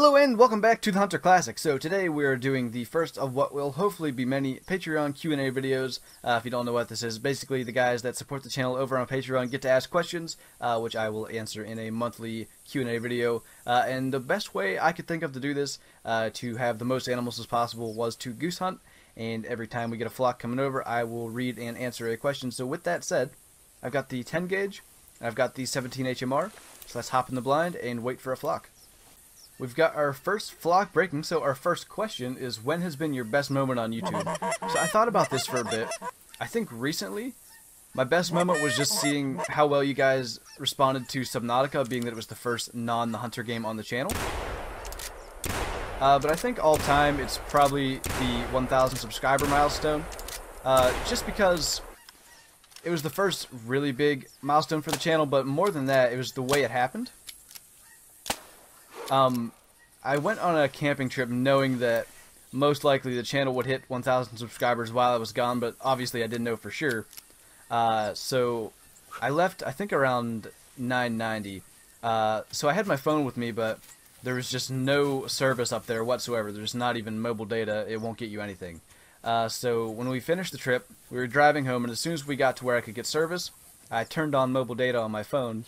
Hello and welcome back to the Hunter Classic. So today we are doing the first of what will hopefully be many Patreon Q&A videos. If you don't know what this is, basically the guys that support the channel over on Patreon get to ask questions, which I will answer in a monthly Q&A video. And the best way I could think of to do this, to have the most animals as possible, was to goose hunt. And every time we get a flock coming over, I will read and answer a question. So with that said, I've got the 10 gauge, and I've got the 17 HMR. So let's hop in the blind and wait for a flock. We've got our first flock breaking, so our first question is, when has been your best moment on YouTube? So I thought about this for a bit. I think recently, my best moment was just seeing how well you guys responded to Subnautica, being that it was the first non-The Hunter game on the channel. But I think all time, it's probably the 1,000 subscriber milestone, just because it was the first really big milestone for the channel, but more than that, it was the way it happened. I went on a camping trip knowing that most likely the channel would hit 1,000 subscribers while I was gone, but obviously I didn't know for sure. So I left, I think, around 9:90. So I had my phone with me, but there was just no service up there whatsoever. There's not even mobile data. It won't get you anything. So when we finished the trip, we were driving home, and as soon as we got to where I could get service, I turned on mobile data on my phone.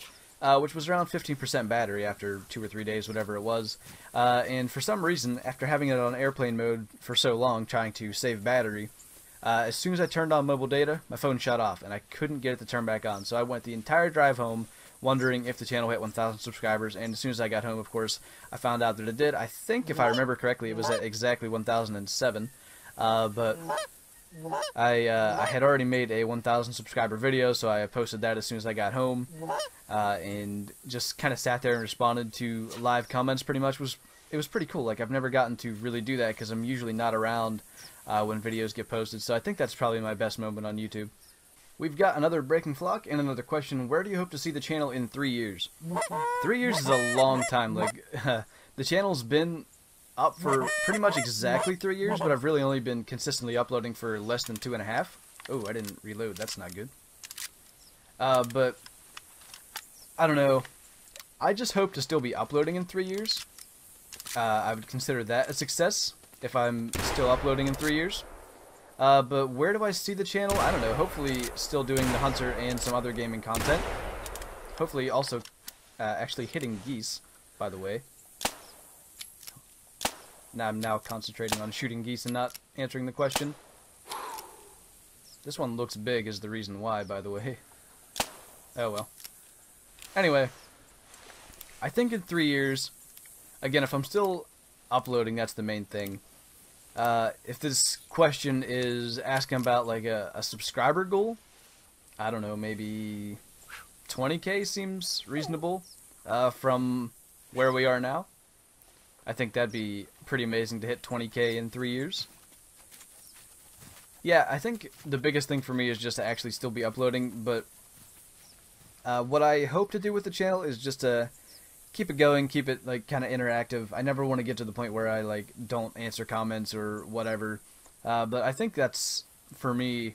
Which was around 15% battery after 2 or 3 days, whatever it was. And for some reason, after having it on airplane mode for so long, trying to save battery, as soon as I turned on mobile data, my phone shut off, and I couldn't get it to turn back on. So I went the entire drive home wondering if the channel hit 1,000 subscribers, and as soon as I got home, of course, I found out that it did. I think, if I remember correctly, it was at exactly 1,007. But I had already made a 1,000 subscriber video, so I posted that as soon as I got home, and just kind of sat there and responded to live comments. Pretty much it was pretty cool. Like, I've never gotten to really do that because I'm usually not around when videos get posted. So I think that's probably my best moment on YouTube. We've got another breaking flock and another question. Where do you hope to see the channel in 3 years? 3 years is a long time. Like, the channel's been up for pretty much exactly 3 years, but I've really only been consistently uploading for less than 2.5. Oh, I didn't reload. That's not good. But I don't know. I just hope to still be uploading in 3 years. I would consider that a success if I'm still uploading in 3 years. But where do I see the channel? I don't know. Hopefully still doing the Hunter and some other gaming content. Hopefully also actually hitting geese, by the way. Now I'm concentrating on shooting geese and not answering the question. This one looks big is the reason why, by the way. Oh well. Anyway, I think in 3 years, again, if I'm still uploading, that's the main thing. If this question is asking about like a subscriber goal, I don't know, maybe 20K seems reasonable from where we are now. I think that'd be pretty amazing to hit 20K in 3 years. Yeah, I think the biggest thing for me is just to actually still be uploading, but what I hope to do with the channel is just to keep it going, keep it like kind of interactive. I never want to get to the point where I like don't answer comments or whatever, but I think that's, for me,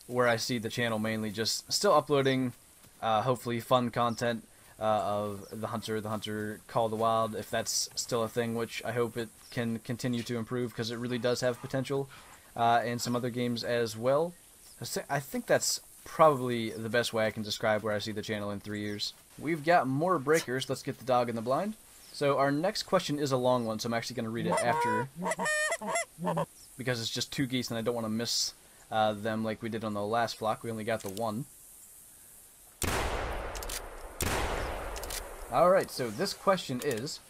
where I see the channel mainly, just still uploading, hopefully fun content, of the Hunter Call of the Wild, if that's still a thing, which I hope it can continue to improve because it really does have potential, and some other games as well. I think that's probably the best way I can describe where I see the channel in 3 years. We've got more breakers. Let's get the dog in the blind. So our next question is a long one, so I'm actually going to read it after, because it's just 2 geese and I don't want to miss them like we did on the last flock. We only got the 1. Alright, so this question is,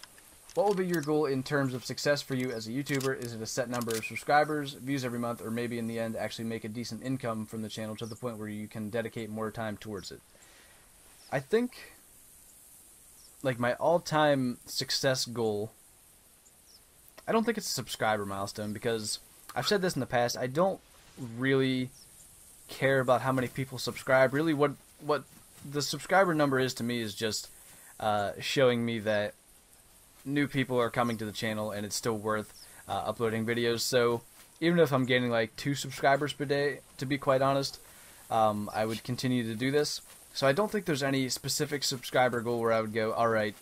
what will be your goal in terms of success for you as a YouTuber? Is it a set number of subscribers, views every month, or maybe in the end actually make a decent income from the channel to the point where you can dedicate more time towards it? I think, like, my all-time success goal, I don't think it's a subscriber milestone, because I've said this in the past, I don't really care about how many people subscribe. Really, what the subscriber number is to me is just showing me that new people are coming to the channel and it's still worth uploading videos. So even if I'm getting like 2 subscribers per day, to be quite honest, I would continue to do this. So I don't think there's any specific subscriber goal where I would go, alright,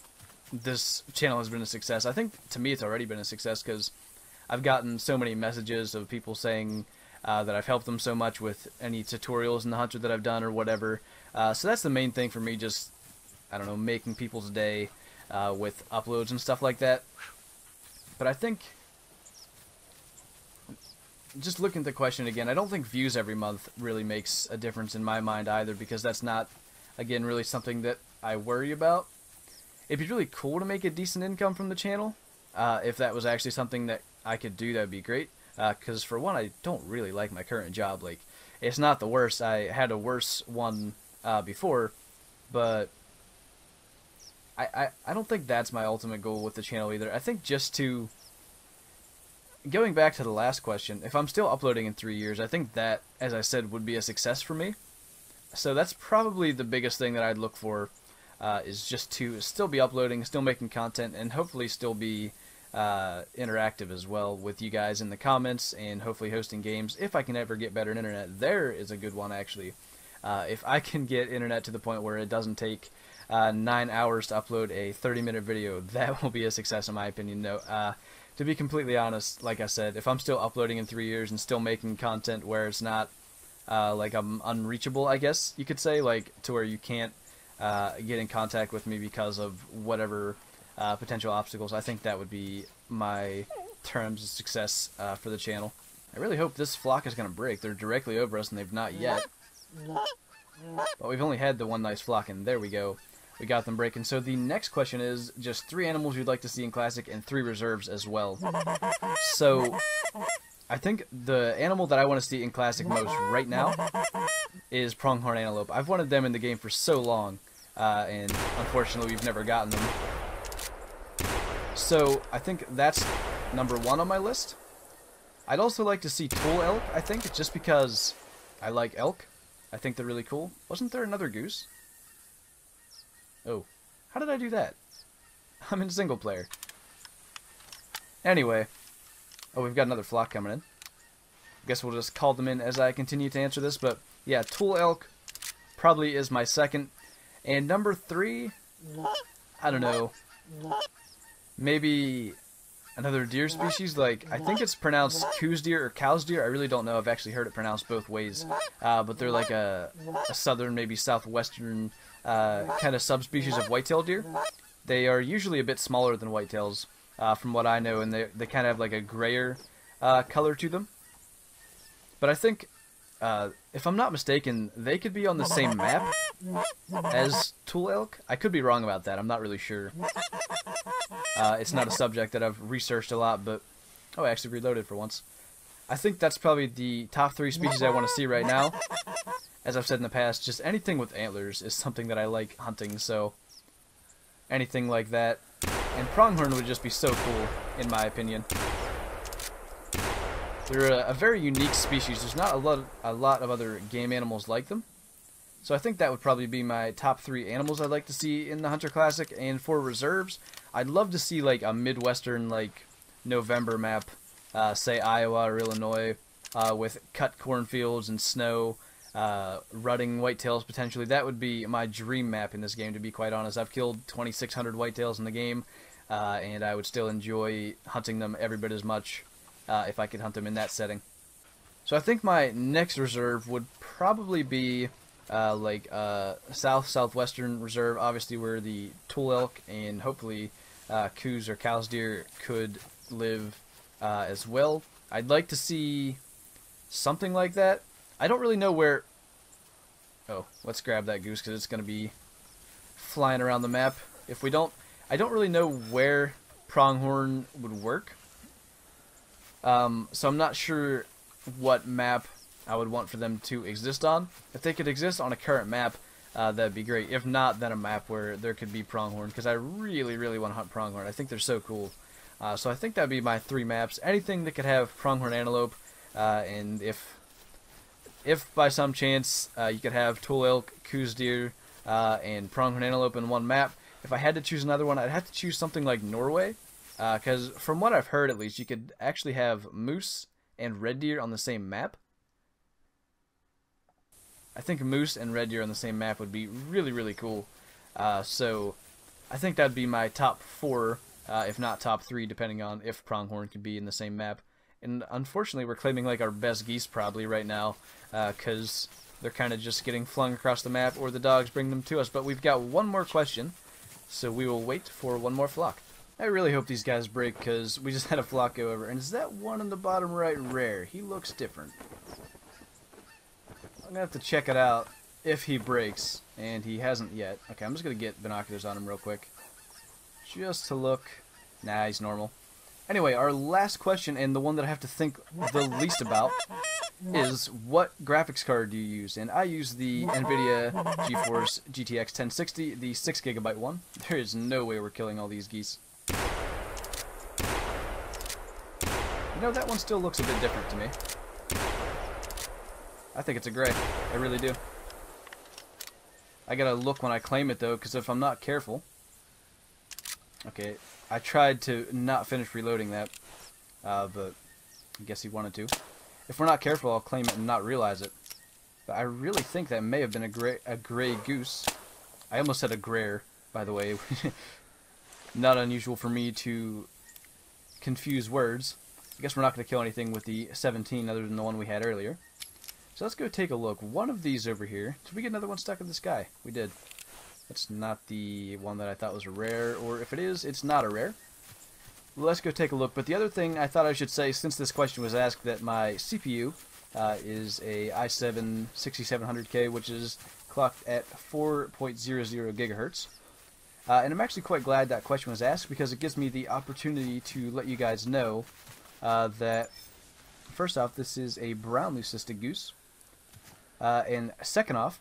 this channel has been a success. I think to me it's already been a success because I've gotten so many messages of people saying that I've helped them so much with any tutorials in the Hunter that I've done or whatever. So that's the main thing for me, just, I don't know, making people's day with uploads and stuff like that. But I think, just looking at the question again, I don't think views every month really makes a difference in my mind either, because that's not, again, really something that I worry about. It'd be really cool to make a decent income from the channel. If that was actually something that I could do, that would be great. Because for one, I don't really like my current job. Like, it's not the worst. I had a worse one before, but I don't think that's my ultimate goal with the channel either. I think just to, going back to the last question, if I'm still uploading in 3 years, I think that, as I said, would be a success for me. So that's probably the biggest thing that I'd look for, is just to still be uploading, still making content, and hopefully still be interactive as well with you guys in the comments, and hopefully hosting games if I can ever get better internet. There is a good one, actually. If I can get internet to the point where it doesn't take 9 hours to upload a 30-minute video, that will be a success in my opinion. No, to be completely honest, like I said, if I'm still uploading in 3 years and still making content where it's not like I'm unreachable, I guess you could say, like to where you can't get in contact with me because of whatever potential obstacles, I think that would be my terms of success for the channel. I really hope this flock is going to break. They're directly over us and they've not yet. But we've only had the one nice flock, and there we go. We got them breaking. So the next question is just 3 animals you'd like to see in Classic and 3 reserves as well. So I think the animal that I want to see in Classic most right now is pronghorn antelope. I've wanted them in the game for so long, and unfortunately we've never gotten them. So I think that's number 1 on my list. I'd also like to see tool elk, I think, just because I like elk. I think they're really cool. Wasn't there another goose? Oh, how did I do that? I'm in single player. Anyway. Oh, we've got another flock coming in. Guess we'll just call them in as I continue to answer this. But yeah, tool elk probably is my second. And number 3, I don't know. Maybe another deer species. Like, I think it's pronounced coos deer or cows deer. I really don't know. I've actually heard it pronounced both ways. But they're like a southern, maybe southwestern kind of subspecies of whitetail deer. They are usually a bit smaller than whitetails, from what I know, and they kind of have like a grayer color to them. But I think, if I'm not mistaken, they could be on the same map as tool elk. I could be wrong about that. I'm not really sure. It's not a subject that I've researched a lot, but... Oh, I actually reloaded for once. I think that's probably the top 3 species I want to see right now. As I've said in the past, just anything with antlers is something that I like hunting, so... anything like that. And pronghorn would just be so cool, in my opinion. They're a very unique species. There's not a lot of other game animals like them. So I think that would probably be my top 3 animals I'd like to see in the Hunter Classic. And for reserves, I'd love to see like a Midwestern, like November map, say Iowa or Illinois, with cut cornfields and snow, rutting whitetails potentially. That would be my dream map in this game, to be quite honest. I've killed 2,600 whitetails in the game, and I would still enjoy hunting them every bit as much if I could hunt them in that setting. So I think my next reserve would probably be southwestern reserve, obviously where the tool elk and hopefully coos or cows deer could live as well. I'd like to see something like that. I don't really know where... Oh, let's grab that goose because it's going to be flying around the map. If we don't... I don't really know where pronghorn would work. So I'm not sure what map I would want for them to exist on. If they could exist on a current map, that'd be great. If not, then a map where there could be pronghorn, because I really, really want to hunt pronghorn. I think they're so cool. So I think that'd be my 3 maps. Anything that could have pronghorn antelope, and if by some chance you could have tool elk, coos deer, and pronghorn antelope in one map, if I had to choose another one, I'd have to choose something like Norway, because from what I've heard, at least, you could actually have moose and red deer on the same map. I think moose and red deer on the same map would be really, really cool. So I think that'd be my top 4, if not top 3, depending on if pronghorn could be in the same map. And unfortunately, we're claiming like our best geese probably right now, because they're kind of just getting flung across the map, or the dogs bring them to us. But we've got one more question, so we will wait for one more flock. I really hope these guys break, because we just had a flock go over. And is that one on the bottom right rare? He looks different. I'm going to have to check it out if he breaks, and he hasn't yet. Okay, I'm just going to get binoculars on him real quick, just to look. Nah, he's normal. Anyway, our last question, and the one that I have to think the least about, is what graphics card do you use? And I use the NVIDIA GeForce GTX 1060, the 6GB one. There is no way we're killing all these geese. You know, that one still looks a bit different to me. I think it's a gray. I really do. I gotta look when I claim it, though, because if I'm not careful... Okay, I tried to not finish reloading that, but I guess he wanted to. If we're not careful, I'll claim it and not realize it. But I really think that may have been a gray goose. I almost said a grayer, by the way. Not unusual for me to confuse words. I guess we're not going to kill anything with the 17 other than the one we had earlier. So let's go take a look. One of these over here. Did we get another one stuck in the sky? We did. That's not the one that I thought was a rare, or if it is, it's not a rare. Let's go take a look. But the other thing I thought I should say, since this question was asked, that my CPU is a i7 6700K, which is clocked at 4.00 gigahertz. And I'm actually quite glad that question was asked, because it gives me the opportunity to let you guys know that, first off, this is a brown leucistic goose. And second off,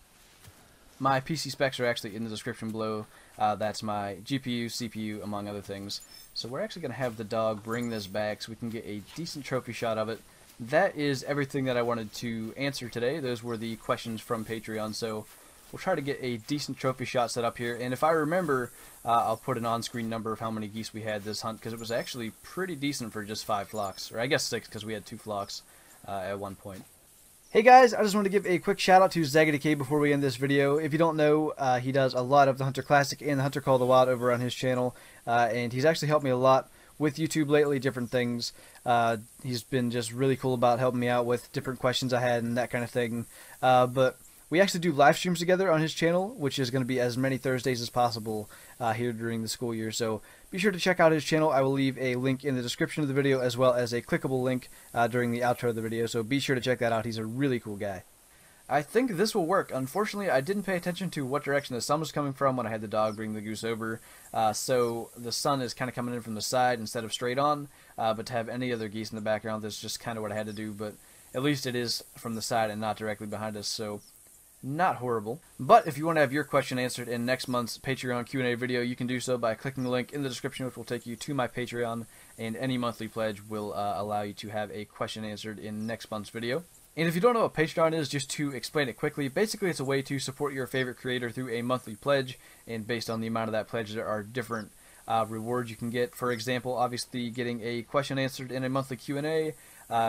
my PC specs are actually in the description below. That's my GPU, CPU, among other things. So we're actually going to have the dog bring this back so we can get a decent trophy shot of it. That is everything that I wanted to answer today. Those were the questions from Patreon. So we'll try to get a decent trophy shot set up here. And if I remember, I'll put an on-screen number of how many geese we had this hunt, because it was actually pretty decent for just 5 flocks. Or I guess 6, because we had 2 flocks at one point. Hey guys, I just want to give a quick shout out to ZaggadyK before we end this video. If you don't know, he does a lot of the Hunter Classic and the Hunter Call the Wild over on his channel, and he's actually helped me a lot with YouTube lately, different things. He's been just really cool about helping me out with different questions I had and that kind of thing. But we actually do live streams together on his channel, which is going to be as many Thursdays as possible here during the school year. So be sure to check out his channel. I will leave a link in the description of the video, as well as a clickable link during the outro of the video. So be sure to check that out. He's a really cool guy. I think this will work. Unfortunately, I didn't pay attention to what direction the sun was coming from when I had the dog bring the goose over. So the sun is kind of coming in from the side instead of straight on. But to have any other geese in the background, that's just kind of what I had to do. But at least it is from the side and not directly behind us. So not horrible. But if you want to have your question answered in next month's Patreon Q&A video, you can do so by clicking the link in the description, which will take you to my Patreon, and any monthly pledge will allow you to have a question answered in next month's video. And if you don't know what Patreon is, just to explain it quickly, basically it's a way to support your favorite creator through a monthly pledge, and based on the amount of that pledge, there are different rewards you can get. For example, obviously getting a question answered in a monthly Q&A.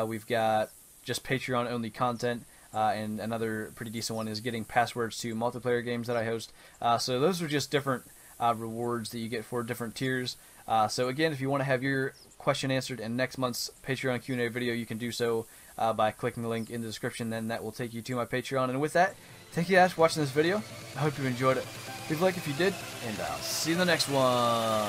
We've got just Patreon only content. And another pretty decent one is getting passwords to multiplayer games that I host. So those are just different rewards that you get for different tiers. So again, if you want to have your question answered in next month's Patreon Q&A video, you can do so by clicking the link in the description. Then that will take you to my Patreon. And with that, thank you guys for watching this video. I hope you enjoyed it. Leave a like if you did, and I'll see you in the next one.